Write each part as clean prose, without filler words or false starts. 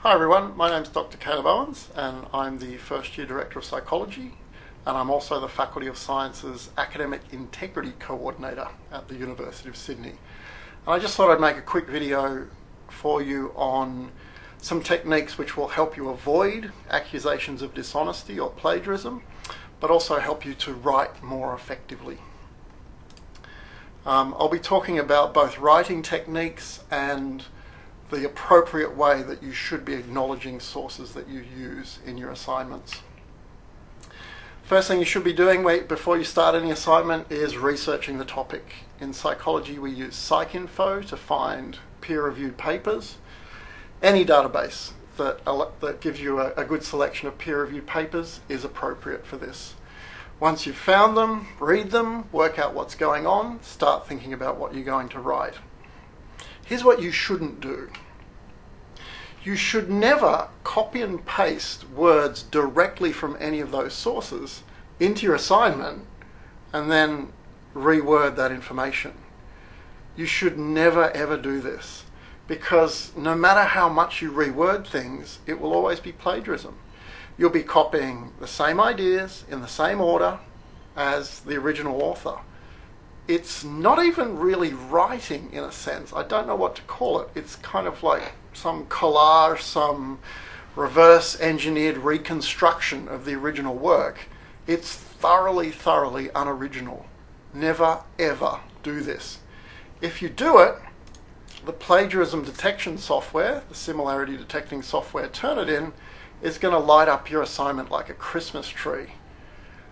Hi everyone, my name's Dr. Caleb Owens and I'm the first year Director of Psychology and I'm also the Faculty of Sciences Academic Integrity Coordinator at the University of Sydney. And I just thought I'd make a quick video for you on some techniques which will help you avoid accusations of dishonesty or plagiarism, but also help you to write more effectively. I'll be talking about both writing techniques and the appropriate way that you should be acknowledging sources that you use in your assignments. First thing you should be doing before you start any assignment is researching the topic. In psychology we use Psychinfo to find peer-reviewed papers. Any database that gives you a good selection of peer-reviewed papers is appropriate for this. Once you've found them, read them, work out what's going on, start thinking about what you're going to write. Here's what you shouldn't do. You should never copy and paste words directly from any of those sources into your assignment and then reword that information. You should never ever do this, because no matter how much you reword things, it will always be plagiarism. You'll be copying the same ideas in the same order as the original author. It's not even really writing in a sense. I don't know what to call it. It's kind of like some collage, some reverse engineered reconstruction of the original work. It's thoroughly unoriginal. Never ever do this. If you do it, the plagiarism detection software, the similarity detecting software Turnitin, is going to light up your assignment like a Christmas tree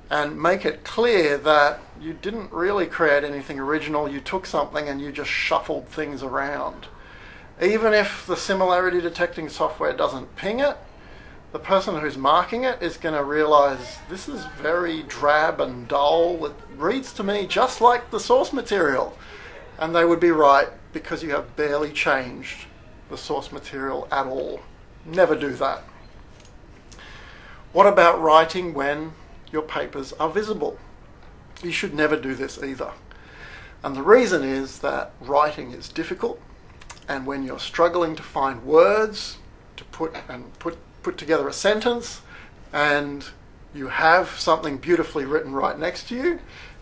and make it clear that you didn't really create anything original. You took something and you just shuffled things around. Even if the similarity detecting software doesn't ping it, the person who's marking it is going to realize this is very drab and dull. It reads to me just like the source material. And they would be right, because you have barely changed the source material at all. Never do that. What about writing when your papers are visible? You should never do this either. And the reason is that writing is difficult, and when you're struggling to find words to put together a sentence, and you have something beautifully written right next to you,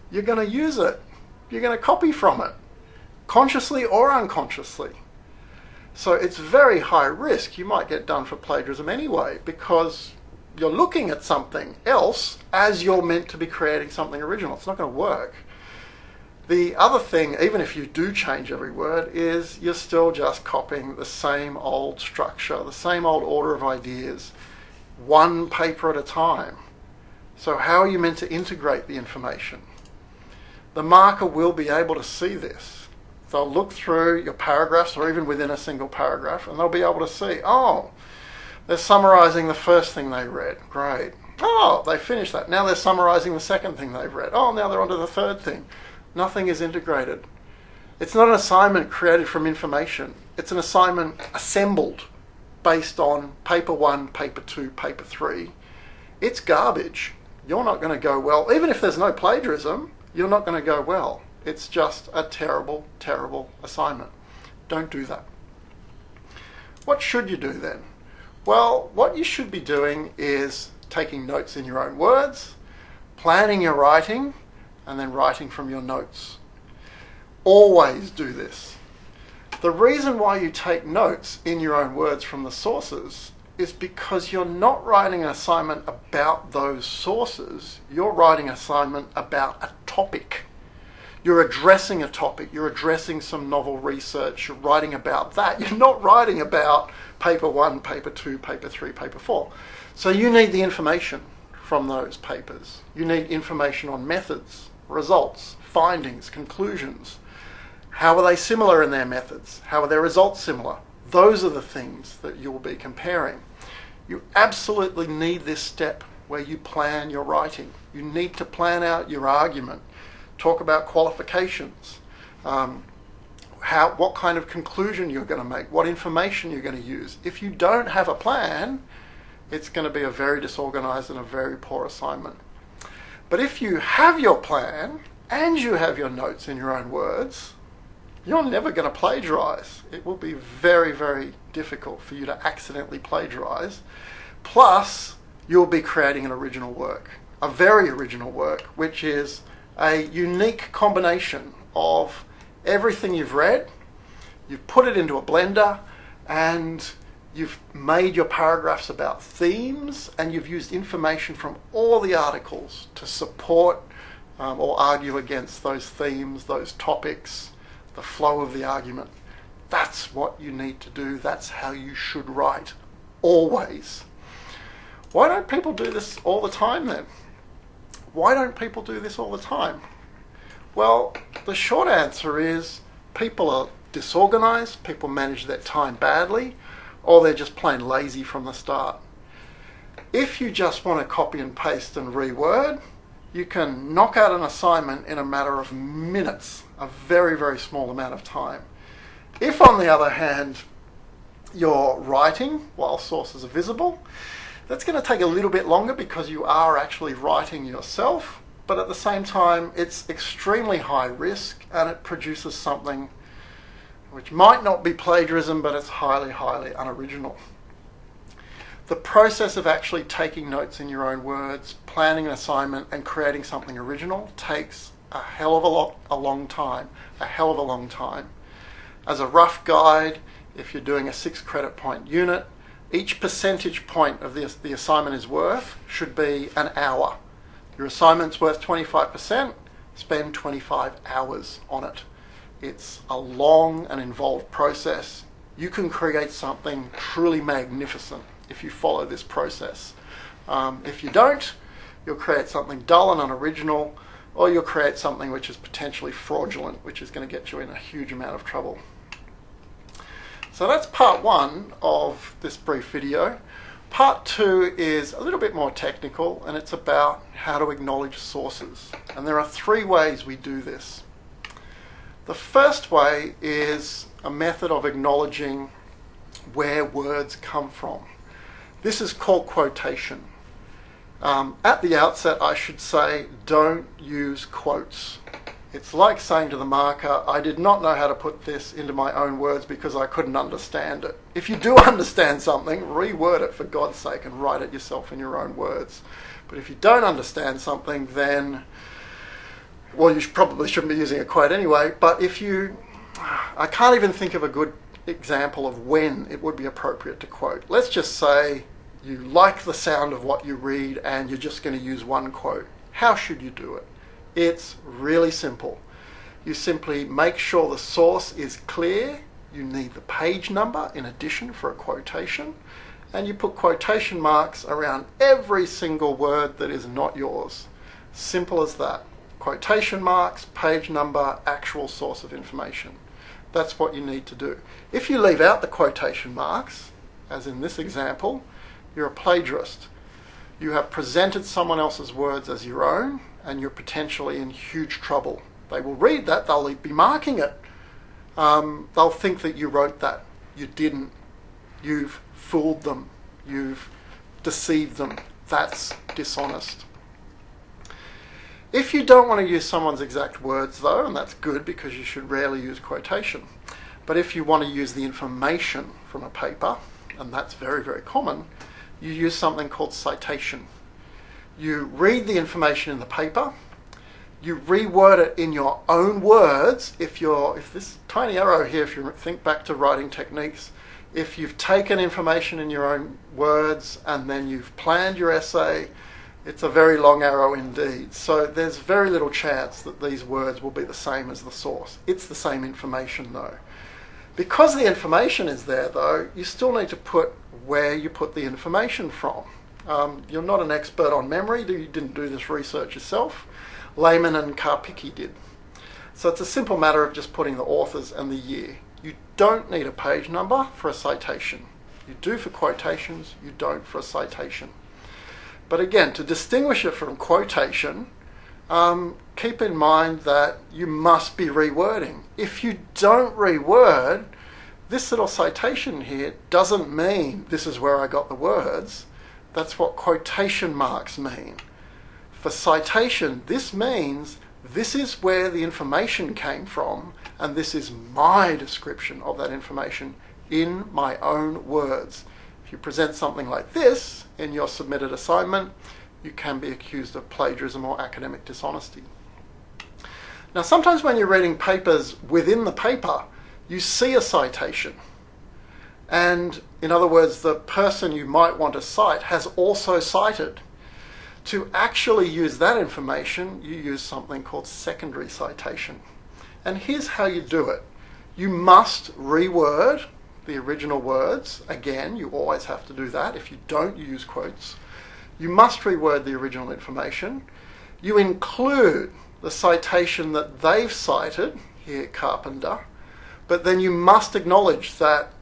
you're going to use it. You're going to copy from it, consciously or unconsciously. So it's very high risk. You might get done for plagiarism anyway, because you're looking at something else as you're meant to be creating something original. It's not going to work. The other thing, even if you do change every word, is you're still just copying the same old structure, the same old order of ideas, one paper at a time. So how are you meant to integrate the information? The marker will be able to see this. They'll look through your paragraphs or even within a single paragraph, and they'll be able to see, oh, they're summarizing the first thing they read. Great. Oh, they finished that. Now they're summarizing the second thing they've read. Oh, now they're on to the third thing. Nothing is integrated. It's not an assignment created from information. It's an assignment assembled based on paper 1, paper 2, paper 3. It's garbage. You're not going to go well. Even if there's no plagiarism, you're not going to go well. It's just a terrible assignment. Don't do that. What should you do then? Well, what you should be doing is taking notes in your own words, planning your writing, and then writing from your notes. Always do this. The reason why you take notes in your own words from the sources is because you're not writing an assignment about those sources. You're writing an assignment about a topic. You're addressing a topic. You're addressing some novel research. You're writing about that. You're not writing about paper 1, paper 2, paper 3, paper 4. So you need the information from those papers. You need information on methods, results, findings, conclusions. How are they similar in their methods? How are their results similar? Those are the things that you'll be comparing. You absolutely need this step where you plan your writing. You need to plan out your argument. Talk about qualifications, what kind of conclusion you're going to make, what information you're going to use. If you don't have a plan, it's going to be a very disorganized and a very poor assignment. But if you have your plan and you have your notes in your own words, you're never going to plagiarize. It will be very, very difficult for you to accidentally plagiarize. Plus, you'll be creating an original work, a very original work, which is a unique combination of everything you've read, you've put it into a blender, and you've made your paragraphs about themes, and you've used information from all the articles to support or argue against those themes, those topics, the flow of the argument. That's what you need to do. That's how you should write, always. Why don't people do this all the time then? Why don't people do this all the time? Well, the short answer is people are disorganized, people manage their time badly, or they're just plain lazy from the start. If you just want to copy and paste and reword, you can knock out an assignment in a matter of minutes, a very, very small amount of time. If, on the other hand, you're writing while sources are visible, that's going to take a little bit longer because you are actually writing yourself, but at the same time, it's extremely high risk and it produces something which might not be plagiarism, but it's highly, highly unoriginal. The process of actually taking notes in your own words, planning an assignment, and creating something original takes a hell of a long time. As a rough guide, if you're doing a 6 credit point unit, each percentage point of the assignment is worth should be an hour. Your assignment's worth 25%, spend 25 hours on it. It's a long and involved process. You can create something truly magnificent if you follow this process. If you don't, you'll create something dull and unoriginal, or you'll create something which is potentially fraudulent, which is going to get you in a huge amount of trouble. So that's part 1 of this brief video. Part 2 is a little bit more technical, and it's about how to acknowledge sources. And there are 3 ways we do this. The first way is a method of acknowledging where words come from. This is called quotation. At the outset, I should say, don't use quotes. It's like saying to the marker, I did not know how to put this into my own words because I couldn't understand it. If you do understand something, reword it for God's sake and write it yourself in your own words. But if you don't understand something, then, well, you probably shouldn't be using a quote anyway. But I can't even think of a good example of when it would be appropriate to quote. Let's just say you like the sound of what you read and you're just going to use one quote. How should you do it? It's really simple. You simply make sure the source is clear. You need the page number in addition for a quotation, and you put quotation marks around every single word that is not yours. Simple as that. Quotation marks, page number, actual source of information. That's what you need to do. If you leave out the quotation marks, as in this example, you're a plagiarist. You have presented someone else's words as your own, and you're potentially in huge trouble. They will read that, they'll be marking it. They'll think that you wrote that. You didn't. You've fooled them. You've deceived them. That's dishonest. If you don't want to use someone's exact words though, and that's good because you should rarely use quotation, but if you want to use the information from a paper, and that's very, very common, you use something called citation. You read the information in the paper, you reword it in your own words. If this tiny arrow here, if you think back to writing techniques, if you've taken information in your own words and then you've planned your essay, it's a very long arrow indeed. So there's very little chance that these words will be the same as the source. It's the same information though. Because the information is there though, you still need to put where you put the information from. You're not an expert on memory. You didn't do this research yourself. Lehman and Karpicki did. So it's a simple matter of just putting the authors and the year. You don't need a page number for a citation. You do for quotations, you don't for a citation. But again, to distinguish it from quotation, keep in mind that you must be rewording. If you don't reword, this little citation here doesn't mean this is where I got the words. That's what quotation marks mean. For citation, this means this is where the information came from, and this is my description of that information in my own words. If you present something like this in your submitted assignment, you can be accused of plagiarism or academic dishonesty. Now, sometimes when you're reading papers within the paper, you see a citation. And in other words, the person you might want to cite has also cited. To actually use that information, you use something called secondary citation. And here's how you do it. You must reword the original words. Again, you always have to do that. If you don't, you use quotes. You must reword the original information. You include the citation that they've cited, here Carpenter, but then you must acknowledge that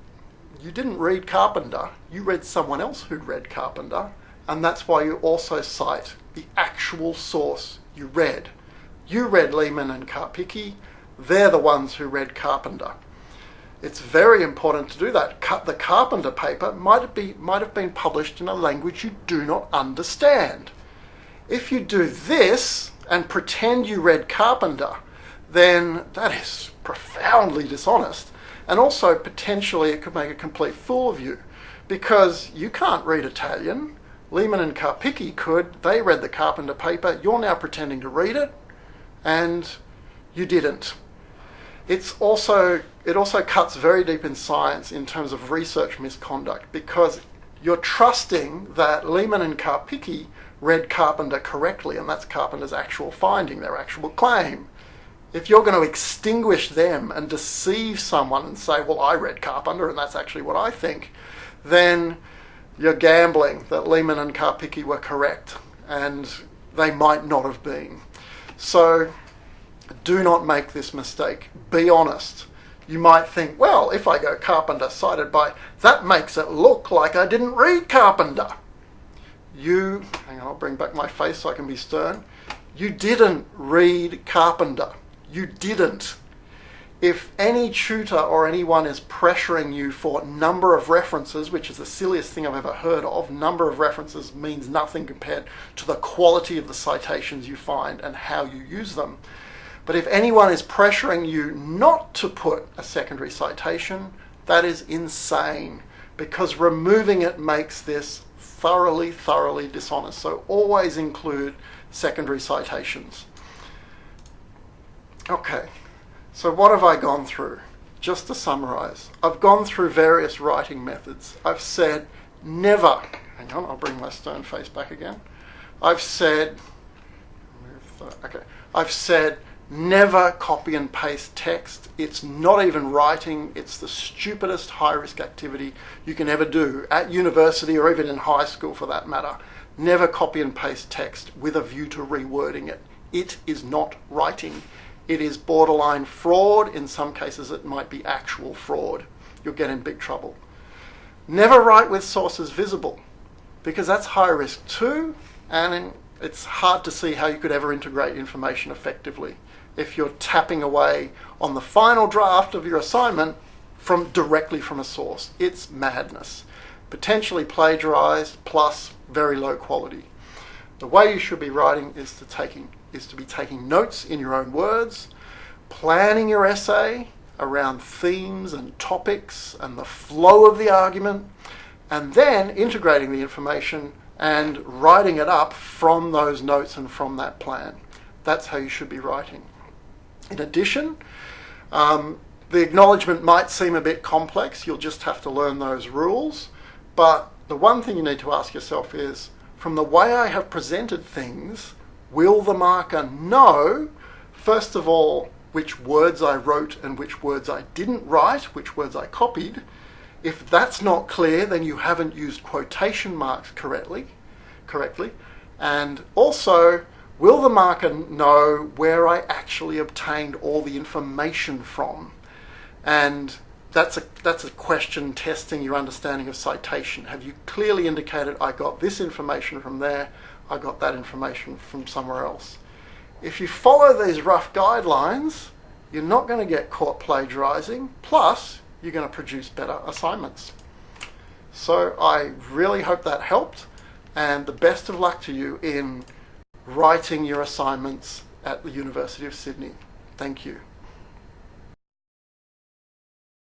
you didn't read Carpenter, you read someone else who'd read Carpenter, and that's why you also cite the actual source you read. You read Lehman and Karpicki, they're the ones who read Carpenter. It's very important to do that. The Carpenter paper might have been published in a language you do not understand. If you do this and pretend you read Carpenter, then that is profoundly dishonest. And also, potentially, it could make a complete fool of you, because you can't read Italian. Lehman and Karpicki could. They read the Carpenter paper. You're now pretending to read it, and you didn't. It also cuts very deep in science in terms of research misconduct, because you're trusting that Lehman and Karpicki read Carpenter correctly, and that's Carpenter's actual finding, their actual claim. If you're going to extinguish them and deceive someone and say, well, I read Carpenter and that's actually what I think, then you're gambling that Lehman and Karpicki were correct, and they might not have been. So do not make this mistake. Be honest. You might think, well, if I go Carpenter cited by, that makes it look like I didn't read Carpenter. Hang on, I'll bring back my face so I can be stern. You didn't read Carpenter. You didn't. If any tutor or anyone is pressuring you for number of references, which is the silliest thing I've ever heard of, number of references means nothing compared to the quality of the citations you find and how you use them. But if anyone is pressuring you not to put a secondary citation, that is insane, because removing it makes this thoroughly, thoroughly dishonest. So always include secondary citations. Okay, so what have I gone through? Just to summarize, I've gone through various writing methods. I've said never, hang on, I'll bring my stern face back again. I've said never copy and paste text. It's not even writing. It's the stupidest high-risk activity you can ever do at university or even in high school for that matter. Never copy and paste text with a view to rewording it. It is not writing. It is borderline fraud. In some cases, it might be actual fraud. You'll get in big trouble. Never write with sources visible, because that's high risk too, and it's hard to see how you could ever integrate information effectively if you're tapping away on the final draft of your assignment directly from a source. It's madness. Potentially plagiarized, plus very low quality. The way you should be writing is to be taking notes in your own words, planning your essay around themes and topics and the flow of the argument, and then integrating the information and writing it up from those notes and from that plan. That's how you should be writing. In addition, the acknowledgement might seem a bit complex. You'll just have to learn those rules. But the one thing you need to ask yourself is, from the way I have presented things, will the marker know, first of all, which words I wrote and which words I didn't write, which words I copied? If that's not clear, then you haven't used quotation marks correctly. And also, will the marker know where I actually obtained all the information from? And that's a question testing your understanding of citation. Have you clearly indicated, I got this information from there, I got that information from somewhere else? If you follow these rough guidelines, you're not going to get caught plagiarizing, plus you're going to produce better assignments. So I really hope that helped, and the best of luck to you in writing your assignments at the University of Sydney. Thank you.